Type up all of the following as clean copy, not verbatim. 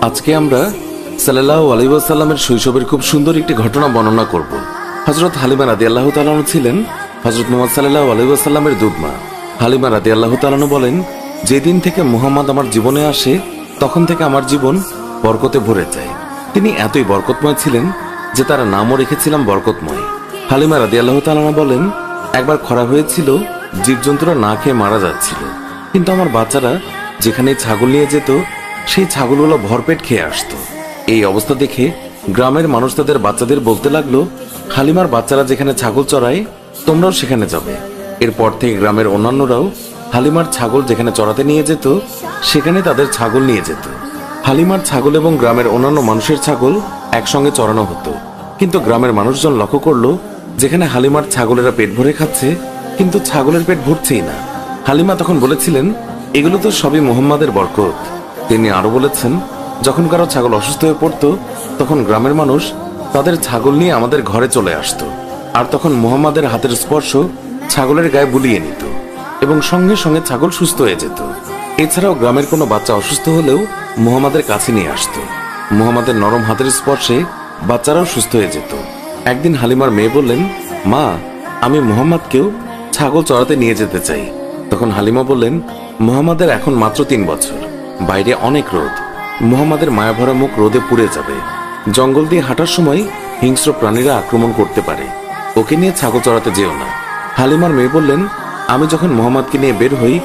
আজকে আমরা সাল্লাল্লাহু আলাইহি ওয়াসাল্লামের শৈশবের খুব সুন্দর একটি ঘটনা বর্ণনা করব। হযরত হালিমা রাদিয়াল্লাহু তাআলা ছিলেন হযরত মুহাম্মদ সাল্লাল্লাহু আলাইহি ওয়াসাল্লামের দুধমা। হালিমা রাদিয়াল্লাহু তাআলা বলেন, যেদিন থেকে মুহাম্মদ আমার জীবনে আসে তখন থেকে আমার জীবন বরকতে ভরে যায়। তিনি এতই বরকতময় ছিলেন যে তার নামও রেখেছিলাম বরকতময়। হালিমা রাদিয়াল্লাহু তাআলা বলেন, একবার খরা হয়েছিল, জীবজন্তুরা না খেয়ে মারা যাচ্ছিল, কিন্তু আমার বাচ্চারা যেখানে ছাগল নিয়ে যেত সেই ছাগলগুলো ভরপেট খেয়ে আসতো। এই অবস্থা দেখে গ্রামের মানুষ তাদের বাচ্চাদের বলতে লাগলো, হালিমার বাচ্চারা যেখানে ছাগল চড়ায় তোমরাও সেখানে যাবে। এরপর থেকে গ্রামের অন্যান্যরাও হালিমার ছাগল যেখানে চড়াতে নিয়ে যেত সেখানে তাদের ছাগল নিয়ে যেত। হালিমার ছাগল এবং গ্রামের অন্যান্য মানুষের ছাগল একসঙ্গে চড়ানো হতো, কিন্তু গ্রামের মানুষজন লক্ষ্য করলো যেখানে হালিমার ছাগলেরা পেট ভরে খাচ্ছে কিন্তু ছাগলের পেট ভরছেই না। হালিমা তখন বলেছিলেন, এগুলো তো সবই মুহাম্মাদের বরকত। তিনি আরো বলেছেন, যখন কারো ছাগল অসুস্থ হয়ে পড়তো তখন গ্রামের মানুষ তাদের ছাগল নিয়ে আমাদের ঘরে চলে আসতো, আর তখন মুহাম্মাদের হাতের স্পর্শ ছাগলের গায়ে বুলিয়ে নিত এবং সঙ্গে সঙ্গে ছাগল সুস্থ হয়ে যেত। এছাড়াও গ্রামের কোনো বাচ্চা অসুস্থ হলেও মুহাম্মাদের কাছে নিয়ে আসতো। মুহাম্মাদের নরম হাতের স্পর্শে বাচ্চারাও সুস্থ হয়ে যেত। একদিন হালিমার মেয়ে বললেন, মা, আমি মুহাম্মাদকেও ছাগল চড়াতে নিয়ে যেতে চাই। তখন হালিমা বললেন, মুহাম্মাদের এখন মাত্র 3 বছর, বাইরে অনেক রোদ, মুহাম্মাদের মায়াভরা মুখ রোদে পুড়ে যাবে, জঙ্গল দিয়ে হাঁটার সময় হিংস্র প্রাণীরা আক্রমণ করতে পারে, ওকে নিয়ে ছাগল চড়াতে যেও না। হালিমার মেয়ে বললেন, আমি যখন মুহাম্মাদকে নিয়ে বের হই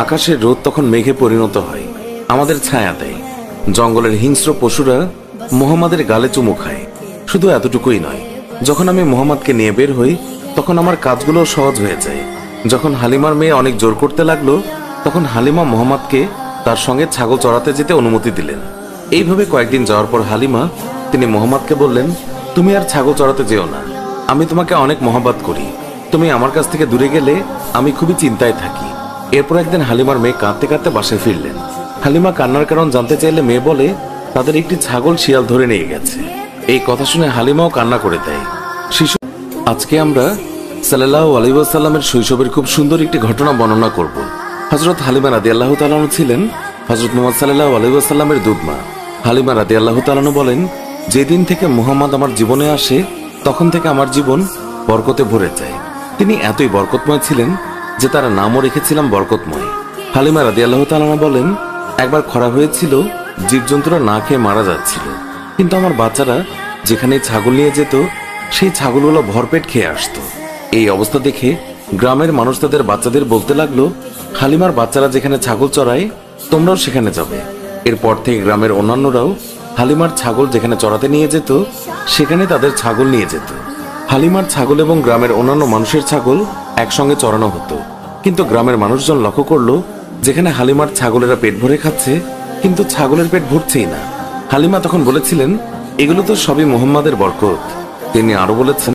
আকাশের রোদ তখন মেঘে পরিণত হয়, আমাদের ছায়া দেয়, জঙ্গলের হিংস্র পশুরা মুহাম্মাদের গালে চুমু খায়। শুধু এতটুকুই নয়, যখন আমি মুহাম্মাদকে নিয়ে বের হই তখন আমার কাজগুলো সহজ হয়ে যায়। যখন হালিমার মেয়ে অনেক জোর করতে লাগলো তখন হালিমা মুহাম্মাদকে তার সঙ্গে ছাগল চড়াতে যেতে অনুমতি দিলেন। এইভাবে কয়েকদিন যাওয়ার পর হালিমা তিনি মুহাম্মাদকে বললেন, তুমি আর ছাগল চড়াতে যেও না, আমি তোমাকে অনেক মহব্বত করি, তুমি আমার কাছ থেকে দূরে গেলে আমি খুবই চিন্তায় থাকি। এরপর একদিন হালিমার মেয়ে কাঁদতে কাঁদতে বাসায় ফিরলেন। হালিমা কান্নার কারণ জানতে চাইলে মেয়ে বলে, তাদের একটি ছাগল শিয়াল ধরে নিয়ে গেছে। এই কথা শুনে হালিমাও কান্না করে দেয়। শিশু আজকে আমরা সাল্লাল্লাহু আলাইহি ওয়াসাল্লামের শৈশবের খুব সুন্দর একটি ঘটনা বর্ণনা করব। হযরত হালিমা রাদিয়াল্লাহু তাআলা ছিলেন হযরত মুহাম্মদ সাল্লাল্লাহু আলাইহি ওয়াসাল্লামের দুধমা। হালিমা রাদিয়াল্লাহু তাআলা বলেন, যেদিন থেকে মুহাম্মদ আমার জীবনে আসে তখন থেকে আমার জীবন বরকতে ভরে যায়। তিনি এতই বরকতময় ছিলেন যে তার নামও রেখেছিলাম বরকতময়। হালিমা রাদিয়াল্লাহু তাআলা বলেন, একবার খরা হয়েছিল, জীবজন্তুরা না খেয়ে মারা যাচ্ছিল, কিন্তু আমার বাচ্চারা যেখানে ছাগল নিয়ে যেত সেই ছাগলগুলো ভরপেট খেয়ে আসতো। এই অবস্থা দেখে গ্রামের মানুষ তাদের বাচ্চাদের বলতে লাগলো, হালিমার বাচ্চারা যেখানে ছাগল চড়ায় তোমরাও সেখানে যাবে। এরপর থেকে গ্রামের অন্যান্যরাও হালিমার ছাগল যেখানে চড়াতে নিয়ে যেত সেখানে তাদের ছাগল নিয়ে যেত। হালিমার ছাগল এবং গ্রামের অন্যান্য মানুষের ছাগল একসঙ্গে চড়ানো হতো, কিন্তু গ্রামের মানুষজন লক্ষ্য করলো যেখানে হালিমার ছাগলেরা পেট ভরে খাচ্ছে কিন্তু ছাগলের পেট ভরছেই না। হালিমা তখন বলেছিলেন, এগুলো তো সবই মুহাম্মাদের বরকত। তিনি আরো বলেছেন,